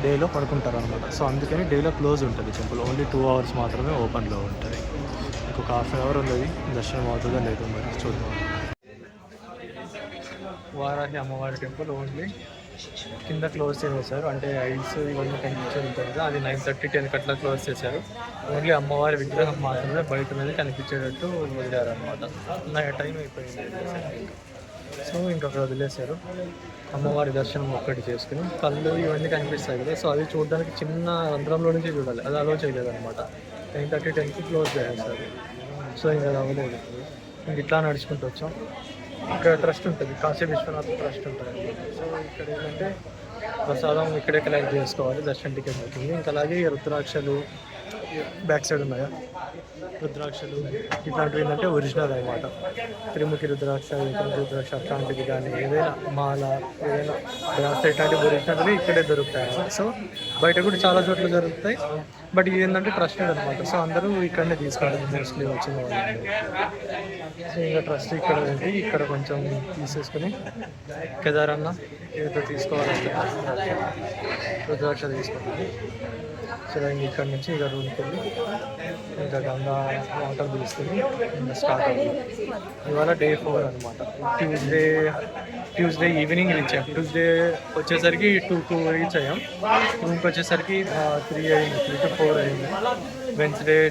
డేలో పడుకుంటారు అనమాట. సో అందుకని డేలో క్లోజ్ ఉంటుంది టెంపుల్. ఓన్లీ 2 hours మాత్రమే ఓపెన్లో ఉంటుంది. ఇంకొక హాఫ్ అన్ అవర్ ఉంది. దర్శనం అవుతుందో లేదో మరి చూద్దాం. వారాహి అమ్మవారి టెంపుల్ ఓన్లీ కింద క్లోజ్ చేసేసారు. అంటే ఐస్ ఇవన్నీ కనిపించి ఉంటుంది కదా, అది 9:30, 10 అట్లా క్లోజ్ చేశారు. ఓన్లీ అమ్మవారి విగ్రహం మాత్రమే బయట మీద కనిపించేటట్టు వదిలేరు అనమాట. టైం అయిపోయింది. సో ఇంకొక వదిలేశారు. అమ్మవారి దర్శనం ఒక్కటి చేసుకుని కళ్ళు ఇవన్నీ కనిపిస్తాయి కదా, సో అది చూడడానికి చిన్న రంధ్రంలో నుంచి చూడాలి. అది అలో చేయలేదు అనమాట. 9:30, 10కి క్లోజ్ చేసేస్తారు. సో ఇంకా అది అవ్వలేదు. ఇంక ఇట్లా నడుచుకుంటూ వచ్చాం. ఇక్కడ ట్రస్ట్ ఉంటుంది, కాశీ విశ్వనాథ్ ట్రస్ట్ ఉంటుంది. సో ఇక్కడ ఏంటంటే ప్రసాదం ఇక్కడే కలెక్ట్ చేసుకోవాలి, దర్శనం టికెట్ అవుతుంది. ఇంకా అలాగే రుద్రాక్షలు బ్యాక్ సైడ్ ఉన్నాయా, రుద్రాక్షలు ఇట్లాంటివి ఏంటంటే ఒరిజినల్ అనమాట. త్రిముఖి రుద్రాక్ష, రుద్రాక్ష అట్లాంటివి కానీ ఏదైనా మాల ఏదైనా బ్రాస్లెట్ ఇట్లాంటివి ఒరిజినల్ ఇక్కడే దొరుకుతాయి అనమాట. సో బయట కూడా చాలా చోట్ల దొరుకుతాయి. బట్ ఇది ఏంటంటే ట్రస్టెడ్ అనమాట. సో అందరూ ఇక్కడనే తీసుకుంటారు మోస్ట్లీ వచ్చిన వాళ్ళు. సో ఇంకా ట్రస్ట్ ఇక్కడ ఉంది. ఇక్కడ కొంచెం తీసేసుకుని కేదారన్న ఏదో తీసుకోవాలంటే రుద్రాక్ష తీసుకుంటాను. సో ఇక్కడ నుంచి ఇక రూమ్కి వెళ్ళి ఇంకా గంగా వాటర్ తీసుకుని ఇంకా స్టార్ట్ అవుతుంది. ఇవాళ డే 4 అనమాట. ట్యూస్డే ఈవినింగ్ రీచ్ అయ్యాం. ట్యూస్డే వచ్చేసరికి 2 రీచ్ అయ్యాం. రూమ్కి వచ్చేసరికి 3 అయింది, 3 to 4 అయింది.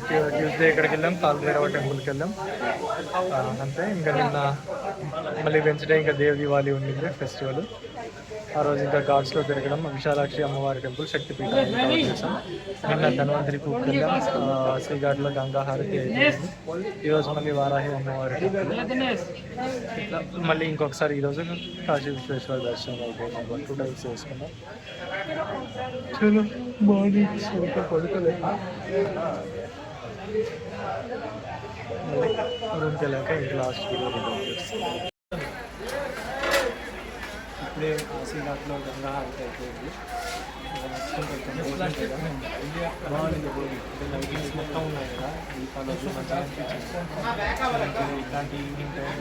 ట్యూస్డే ఇక్కడికి వెళ్ళాం, కాలభైరవ టెంపుల్కి వెళ్ళాం. అంతే. ఇంకా నిన్న మళ్ళీ వెన్స్డే ఇంకా దేవ్ దివాలి ఉండింది ఫెస్టివల్. ఆ రోజు ఇంకా ఘాట్స్లో తిరగడం, విశాలాక్షి అమ్మవారి టెంపుల్, శక్తిపీఠం కవర్ చేసాం. నిన్న ధన్వంతరి కూర్పు వెళ్ళాం, శ్రీఘాట్లో గంగా హారతి అయిపోయింది. ఈరోజు మళ్ళీ వారాహి అమ్మవారి టెంపుల్. ఇట్లా మళ్ళీ ఇంకొకసారి ఈరోజు కాశీ విశ్వేశ్వర దర్శనం అయిపోయింది. 2 times చేసుకున్నాం. చలో మార్నింగ్ పడుకోలేదు. రూమ్కి వెళ్ళాక ఇంక లాస్ట్ వీడియో చేస్తాం. ఇప్పుడే కాశీఘాట్లో గంగా హారతి అయిపోయింది. నెక్స్ట్ బాగుంది బోగి, అంటే లైటింగ్స్ మొత్తం ఉన్నాయి కదా, దీపాలు వచ్చి మంచిగా అనిపించింది. ఇట్లాంటి ఈవినింగ్ టైం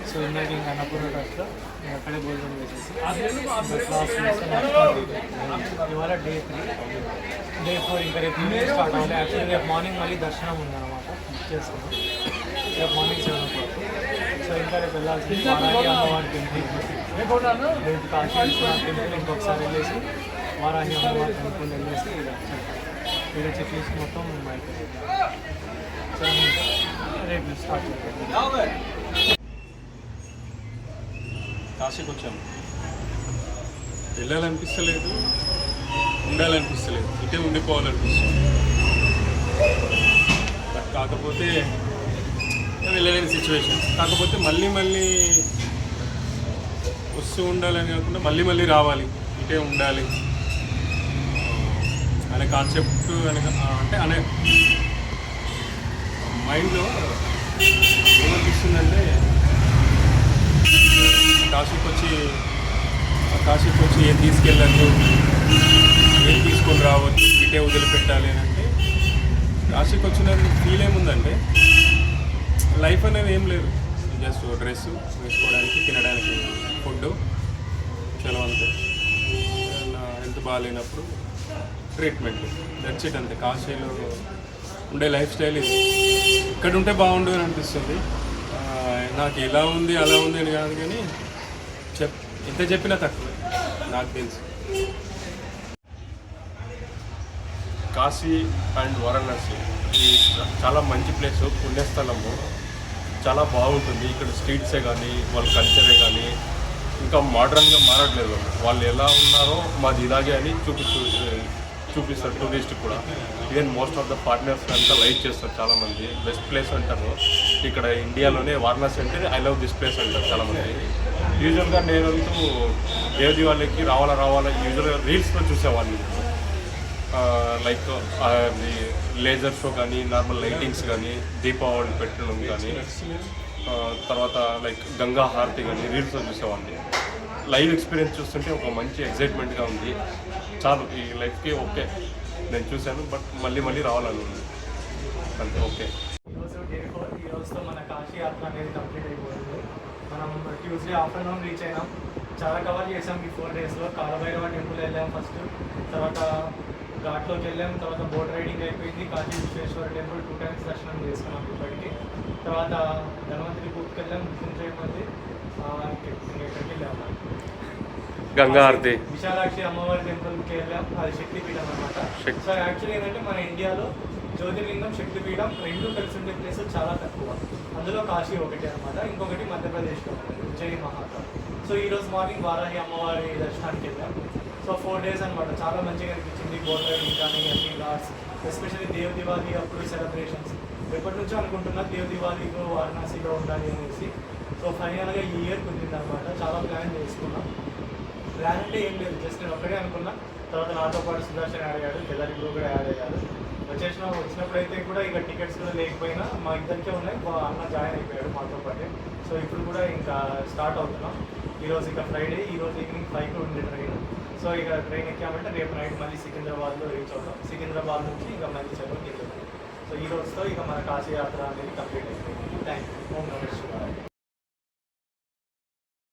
సో ఇందాక ఇంకా అన్నపూర్ణ ట్రస్ట్లో అక్కడే భోజనం చేసేసి ఇవాళ డే 3, డే 4 ఇంకా రేపు ఈవినింగ్ స్టార్ట్ అవ్వాలి. యాక్చువల్లీ రేపు మార్నింగ్ మళ్ళీ దర్శనం ఉందన్నమాట, బుక్ చేసుకున్నాం రేపు మార్నింగ్ 7 o'clock. సో ఇంకా రేపు వెళ్ళాల్సింది వారాహి అమ్మవారి టెంపుల్, రేపు కాశీ విశ్వనాథ్ టెంపుల్ ఇంకొకసారి వెళ్ళేసి వారాహి అమ్మవారి టెంపుల్ వెళ్ళేసి ఇక్కడ చెక్ లిస్ట్ మొత్తం అయిపోయింది. సో రేపు స్టార్ట్ అవుతుంది. కాశీకి వచ్చాము, వెళ్ళాలనిపిస్తలేదు, ఉండాలనిపిస్తలేదు, ఇటే ఉండిపోవాలనిపిస్తుంది. బట్ కాకపోతే వెళ్ళలేని సిచ్యువేషన్. కాకపోతే మళ్ళీ వస్తూ ఉండాలని కాకుండా మళ్ళీ రావాలి, ఇటే ఉండాలి అనే కాన్సెప్ట్ అంటే అనే మైండ్లో ఏమనిపిస్తుందంటే కాశీకి వచ్చి ఏం తీసుకెళ్ళచ్చు, ఏం తీసుకొని రావచ్చు, ఇటే వదిలిపెట్టాలి అని అంటే కాశీకి వచ్చిన ఫీల్ ఏముందంటే లైఫ్ అనేది ఏం లేదు, జస్ట్ డ్రెస్ వేసుకోవడానికి, తినడానికి ఫుడ్, చలో అంతే. హెల్త్ బాగాలేనప్పుడు ట్రీట్మెంట్, దట్స్ ఇట్ అంతే. కాశీలో ఉండే లైఫ్ స్టైల్ ఇది. ఇక్కడ ఉంటే బాగుండు అని అనిపిస్తుంది. నాకు ఎలా ఉంది అలా ఉంది అని కాదు, కానీ ఎంత చెప్పినా తక్కువే నాకు తెలుసు. కాశీ అండ్ వారణాసి ఇది చాలా మంచి ప్లేస్, పుణ్యస్థలము, చాలా బాగుంటుంది. ఇక్కడ స్ట్రీట్సే కానీ వాళ్ళ కల్చరే కానీ ఇంకా మోడర్న్గా మారట్లేదు. వాళ్ళు ఎలా ఉన్నారో మాది ఇలాగే అని చూపిస్తారు టూరిస్ట్ కూడా. Even most of the foreigners అంతా లైక్ చేస్తారు చాలామంది. బెస్ట్ ప్లేస్ అంటారు ఇక్కడ ఇండియాలోనే వారణాసి అంటే ఐ లవ్ దిస్ ప్లేస్ అంటారు చాలామంది. యూజువల్గా నేనంతూ దేవది వాళ్ళకి రావాలా యూజువల్గా రీల్స్లో చూసేవాడిని. లైక్ లేజర్ షో కానీ, నార్మల్ లైటింగ్స్ కానీ, దీపావళి పెట్టడం కానీ, తర్వాత లైక్ గంగా హారతి కానీ రీల్స్లో చూసేవాడిని. లైవ్ ఎక్స్పీరియన్స్ చూస్తుంటే ఒక మంచి ఎగ్జైట్మెంట్గా ఉంది. చాలు, ఈ లైఫ్కి ఓకే నేను చూశాను, బట్ మళ్ళీ రావాలని ఉంది అంతే. ఓకే, ఈ రోజుతో మన కాశీ యాత్ర అనేది కంప్లీట్ అయిపోతుంది. మనం ట్యూస్డే ఆఫ్టర్నూన్ రీచ్ అయినాం. చాలా కవర్ చేసాం ఈ 4 daysలో. కాలభైరవ టెంపుల్ వెళ్ళాం ఫస్ట్, తర్వాత ఘాట్లోకి వెళ్ళాం, తర్వాత బోట్ రైడింగ్ అయిపోయింది. కాశీ విశ్వేశ్వర టెంపుల్ 2 times దర్శనం చేసుకున్నాం ఇప్పటికి. తర్వాత ధన్వంతరి పూర్తికి వెళ్ళాం, మృత్యుంజయ మంది, ఎక్కడికి వెళ్ళాము గంగా హారతి, విశాలాక్షి అమ్మవారి టెంపుల్కి వెళ్ళాం. అది శక్తిపీఠం అనమాట. సో యాక్చువల్లీ ఏంటంటే మన ఇండియాలో జ్యోతిర్లింగం, శక్తిపీఠం రెండు కలిసి ఉండే ప్లేస్ చాలా తక్కువ. అందులో కాశీ ఒకటి అనమాట, ఇంకొకటి మధ్యప్రదేశ్లో ఉంటుంది ఉజ్జయిని మహాకాల్. సో ఈరోజు మార్నింగ్ వారాహి అమ్మవారి దర్శనానికి వెళ్ళాం. సో 4 days అనమాట, చాలా మంచిగా అనిపించింది. బోట్ రైడింగ్ కానీ, అన్ని ఘాట్స్, ఎస్పెషల్లీ దేవ్ దివాళీ అప్పుడు సెలబ్రేషన్స్. ఎప్పటి నుంచో అనుకుంటున్నా దేవ్ దివాళీలో వారణాసిలో ఉండాలి అనేసి. సో ఫైనల్గా ఈ ఇయర్ కుదిరింది అనమాట. చాలా ప్లాన్ చేసుకున్నాం. ప్లాన్ అంటే ఏం లేదు, జస్ట్ నేను ఒక్కడే అనుకున్నా. తర్వాత నాతో పాటు సుదర్శన్ యాడ్ అయ్యాడు, కేదారి బ్రో కూడా యాడ్ అయ్యాడు. వచ్చినప్పుడైతే కూడా ఇక టికెట్స్ కూడా లేకపోయినా మా ఇద్దరికే ఉన్నాయి, అన్న జాయిన్ అయిపోయాడు మాతో పాటే. సో ఇప్పుడు కూడా ఇంకా స్టార్ట్ అవుతున్నాం. ఈరోజు ఇక ఫ్రైడే, ఈరోజు ఈవినింగ్ 5కి ఉంది ట్రైన్. సో ఇక ట్రైన్ ఎక్కామంటే రేపు నైట్ మళ్ళీ సికింద్రాబాద్లో రీచ్ అవుతాం. సికింద్రాబాద్ నుంచి ఇక మళ్ళీ చెరువుకి వెళ్తాం. సో ఈ రోజుతో ఇక మన కాశీ యాత్ర అనేది కంప్లీట్ అయిపోయింది. Thank you. ఓం నమః శివాయ.